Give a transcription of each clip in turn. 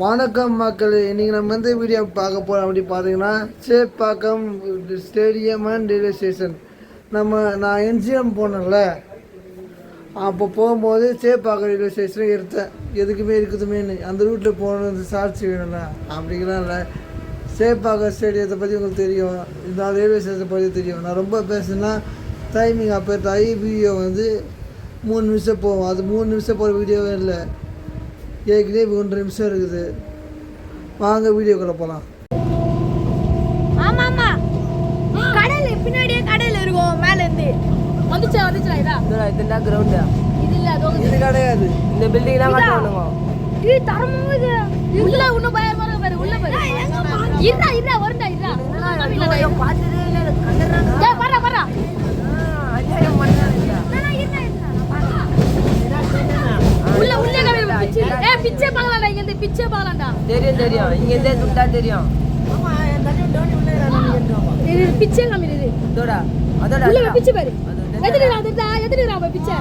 வணக்கம் மக்கள். இன்றைக்கி நம்ம வந்து வீடியோ பார்க்க போகிறோம் அப்படி பார்த்தீங்கன்னா Chepauk stadium and railway station. நான் என்ஜிஎம் போனேன்ல, அப்போ போகும்போது சேப்பாக்கம் ரயில்வே ஸ்டேஷன் எடுத்தேன். எதுக்குமே இருக்குதுமேனு அந்த ரூட்டில் போனது சாட்சி வேணும்ல, அப்படிங்கலாம் இல்லை. சேப்பாக்கம் ஸ்டேடியத்தை பற்றி உங்களுக்கு தெரியும், இந்த ரயில்வே ஸ்டேஷனை பற்றி தெரியும். நான் ரொம்ப பேசுனா டைமிங் அப்போ வீடியோ வந்து 3 நிமிஷம் போகும். அது 3 நிமிஷம் போகிற வீடியோவே இல்லை, ஏற்கனவே 1 நிமிஷம் இருக்குது. வாங்க வீடியோக்குள்ள போகலாம். ஆமாம்மா, கடல் பின்னாடியே கடல் இருக்கும். மேலேருந்து வந்துச்சா இதுதான் கிரவுண்டு. இது கிடையாது, இந்த பில்டிங்லாம் கட்டணுமா? இது தரமா இது. உள்ள இன்னும் பயமா இருக்கு பாரு. உள்ள பாரு. இருடா வரடா இருடா. பார்த்ததே இல்ல. டேய் பரா. அநியாயம் பண்ணாதீங்க. உள்ள கவே பிச்சை. பிச்சை பார்க்கலாம்டா. இங்க இருந்து பிச்சை பார்க்கலாம்டா. தெரியும். இங்க இருந்தே சுட்டா தெரியும். ஆமா, தண்ணி டோனி உள்ள இறங்குறாங்க. இது பிச்சை காமி இது. அதோட உள்ள பிச்சை பாரு. எதிரா பிச்சை.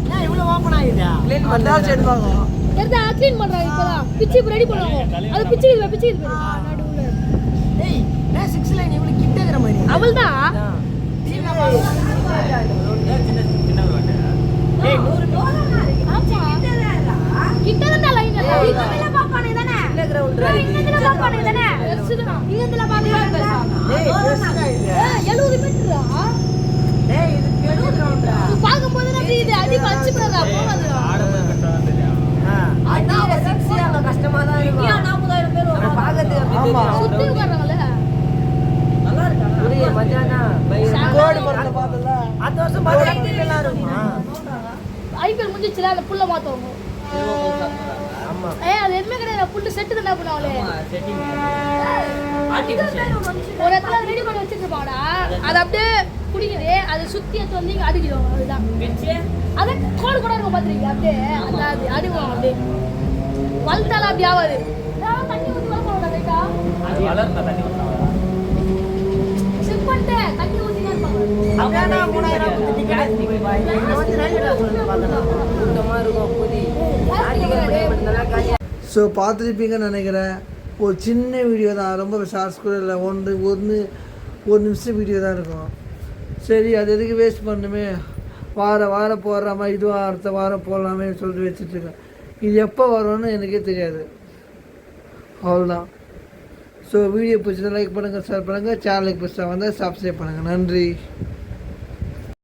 நான் இவ்வளவு ஓபன் ஆயிடுதா? க்ளீன் பண்ணா எடுப்பாங்க. எதா க்ளீன் பண்றாங்க இப்பதான். பிச்சை ரெடி பண்ணுவாங்க. அது பிச்சை பாரு. நடுவுல. டேய், நான் 6 லைன் இவ்வளவு கிட்ட இருக்கற மாதிரி. அவள்தான். டேய் 100 கிட்டதா லைன் இல்ல. இங்கல பாப்பானே தானே. இல்ல கிரவுண்ட் இங்கல பாப்பானே தானே. வெர்சுடா. இங்கல பாப்பானே தானே. டேய் 70 மீட்டரா? டேய் இது பெரிய கிரவுண்டா. நீ பாக்கும்போது தான் இது அடி பச்சு போறா போவாது. அடி 6 அங்க கஷ்டமா தான் இருக்கும். 40,000 பேர் வரும். பாக்கிறதுக்கு அப்படி தெரியும். சுத்தி உட்கார்றாங்கல. நல்லா இருக்கா? புரிய மச்சானா. கோடு போறத பார்த்தல. அந்த வருஷம் பாத்தீங்கன்னா எல்லாம் இருக்குமா? ஐபிஎல் முடிஞ்சிச்சுல, அந்த புல்ல மாத்துவாங்க. ஆமா. அது எதுமே கிடையாது. புல்லு செட் தான பண்ணுவாங்களே. செட்டிங் ஒரு இடத்துல ரெடி பண்ணி வச்சிருப்பாடா. அது அப்படியே குடிக்குது. அது சுத்தி எடுத்து வந்து இங்க அடிக்குது. அதுதான் அத கோடு கூட இருக்கும் பாத்துறீங்க. அப்படியே அந்த அடிவாங்க. அப்படியே வளர்த்தால அப்படி ஆகாது. தண்ணி ஊத்தி வளர்ப்பாங்க ரைட்டா. அது வளர்ந்த தண்ணி ஊத்துறாங்க. செக் பண்ணிட்டு தண்ணி ஊத்தினே இருப்பாங்க. அப்படியே 3000 கொடுத்து டிக்கெட் நீங்க பாய். இங்க வந்து ரயில்வே ஸ்டேஷன் பார்த்தலாம். கூட்டமா இருக்கும். புதி ஸோ பார்த்துருப்பீங்கன்னு நினைக்கிறேன். ஒரு சின்ன வீடியோ தான், ரொம்ப ஷார்ட்ஸ் கூட இல்லை. ஒரு நிமிஷம் வீடியோ தான் இருக்கும். சரி, அது எதுக்கு வேஸ்ட் பண்ணுமே, வாரம் போடுற மாதிரி இதுவாக அடுத்த வாரம் போடலாமே சொல்லிட்டு வச்சுட்ருக்கேன். இது எப்போ வரும்னு எனக்கே தெரியாது. அவ்வளோதான். ஸோ வீடியோ பிடிச்சதை லைக் பண்ணுங்கள், ஷேர் பண்ணுங்கள். சேனலுக்கு பிடிச்சா வந்தால் சப்ஸ்கிரைப் பண்ணுங்கள். நன்றி.